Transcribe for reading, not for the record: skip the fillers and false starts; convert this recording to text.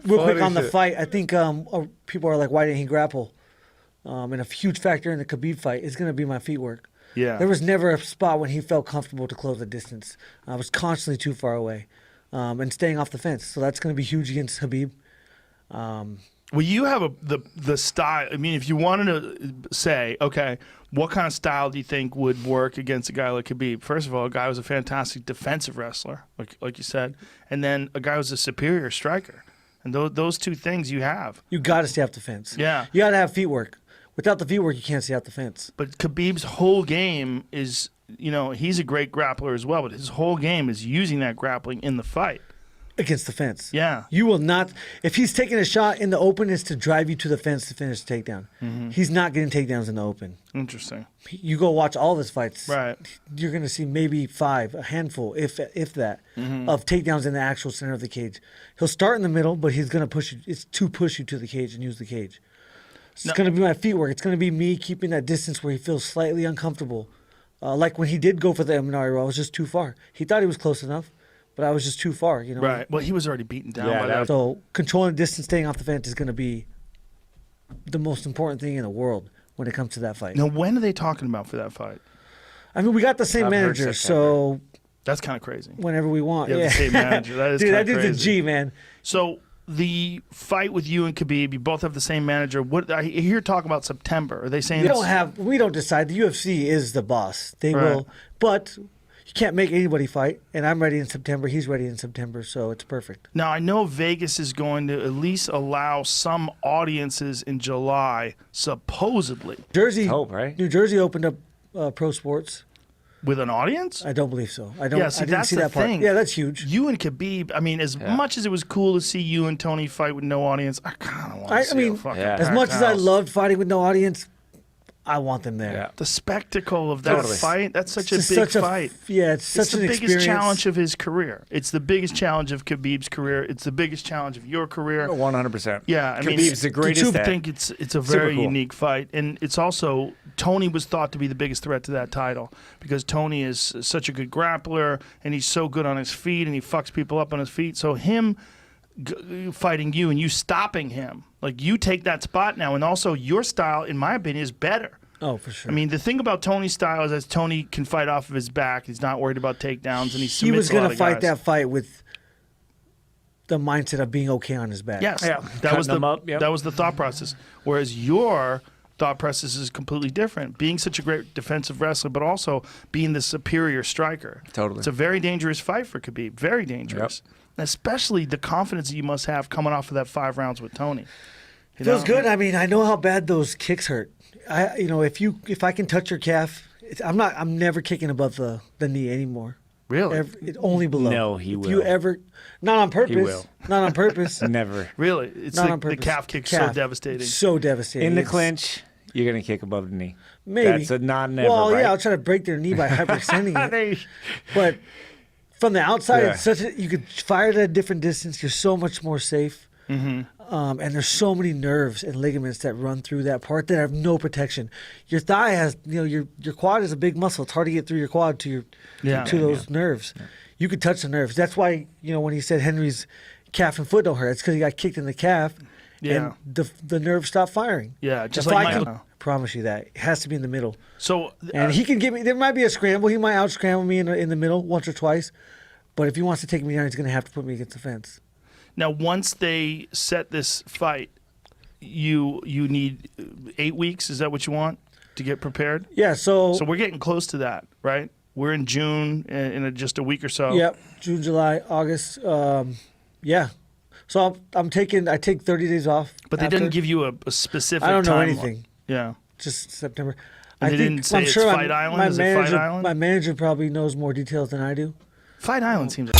real quick on the fight, I think people are like, why didn't he grapple? And a huge factor in the Khabib fight is going to be my feet work. Yeah. There was never a spot when he felt comfortable to close the distance. I was constantly too far away and staying off the fence. So that's going to be huge against Khabib. Well, you have the style. I mean, if you wanted to say, okay, what kind of style do you think would work against a guy like Khabib? First of all, a guy who's a fantastic defensive wrestler, like you said, and then a guy who's a superior striker. And those two things you have. You got to stay off the fence. Yeah. You got to have feet work. Without the feet work, you can't stay off the fence. But Khabib's whole game is, he's a great grappler as well, but his whole game is using that grappling in the fight. Against the fence. Yeah. You will not, if he's taking a shot in the open, it's to drive you to the fence to finish the takedown. Mm-hmm. He's not getting takedowns in the open. Interesting. You go watch all of his fights. Right. You're going to see maybe 5, a handful, if that, of takedowns in the actual center of the cage. He'll start in the middle, but he's going to push you. It's to push you to the cage and use the cage. So it's going to be my feet work. It's going to be me keeping that distance where he feels slightly uncomfortable. Like when he did go for the Eminari roll, I was just too far. He thought he was close enough, but I was just too far. Right. Well, he was already beaten down by that. So controlling the distance, staying off the fence is going to be the most important thing in the world when it comes to that fight. Now, when are they talking about for that fight? I mean, we got the same manager, so that's kind of crazy. Whenever we want. Yeah, the same manager. That is dude, kind of that dude's a G, man. So the fight with you and Khabib, you both have the same manager. What I hear talk about September. Are they saying we don't decide. The UFC is the boss. They will, but you can't make anybody fight. And I'm ready in September. He's ready in September, so it's perfect. Now I know Vegas is going to at least allow some audiences in July, supposedly. New Jersey opened up pro sports. With an audience? I don't believe so. I don't. Yeah, see, I didn't that's see the that part. thing. Yeah, that's huge. You and Khabib. I mean, as much as it was cool to see you and Tony fight with no audience, I kind of want to see a fucking as much as I loved fighting with no audience, I want them there. Yeah. The spectacle of that fight, that's such a big fight. It's such an experience. It's the biggest challenge of his career. It's the biggest challenge of Khabib's career. It's the biggest challenge of your career. 100%. Yeah, I mean, Khabib's the greatest. I think it's a very unique fight. And it's also, Tony was thought to be the biggest threat to that title because Tony is such a good grappler and he's so good on his feet and he fucks people up on his feet. So him fighting you and you stopping him, like you take that spot now, and also your style, in my opinion, is better. Oh, for sure. I mean, the thing about Tony's style is that Tony can fight off of his back. He's not worried about takedowns, and he was going to fight that fight with the mindset of being okay on his back. Yes, that was the thought process. Whereas your thought process is completely different. Being such a great defensive wrestler, but also being the superior striker. Totally, it's a very dangerous fight for Khabib. Very dangerous. Yep. Especially the confidence that you must have coming off of that 5 rounds with Tony. Feels good. I mean, I know how bad those kicks hurt. If I can touch your calf, I'm never kicking above the knee anymore. Really? Only below. No, he will. If you ever, not on purpose. He will. Not on purpose. Never. Really? It's not on purpose. The calf kick's so devastating. So devastating. In the clinch, you're going to kick above the knee. Maybe. That's a non-never, Well, right? Yeah, I'll try to break their knee by hyperextending it. But from the outside, it's you could fire at a different distance. You're so much more safe. Mm-hmm. And there's so many nerves and ligaments that run through that part that have no protection. Your thigh has, your quad is a big muscle. It's hard to get through your quad to those nerves. Yeah. You could touch the nerves. That's why, when he said Henry's calf and foot don't hurt, it's because he got kicked in the calf and the nerves stopped firing. Yeah, just if like I promise you that. It has to be in the middle. So, and he can give me, there might be a scramble. He might out-scramble me in the middle once or twice. But if he wants to take me down, he's going to have to put me against the fence. Now, once they set this fight, you need 8 weeks. Is that what you want to get prepared? Yeah. So we're getting close to that, right? We're in June in just a week or so. Yep. June, July, August. Yeah. So I take 30 days off. But they didn't give you a specific. I don't know timeline. anything. Yeah. Just September. And they didn't say it's Fight Island. Is it Fight Island? My manager probably knows more details than I do. Fight Island seems.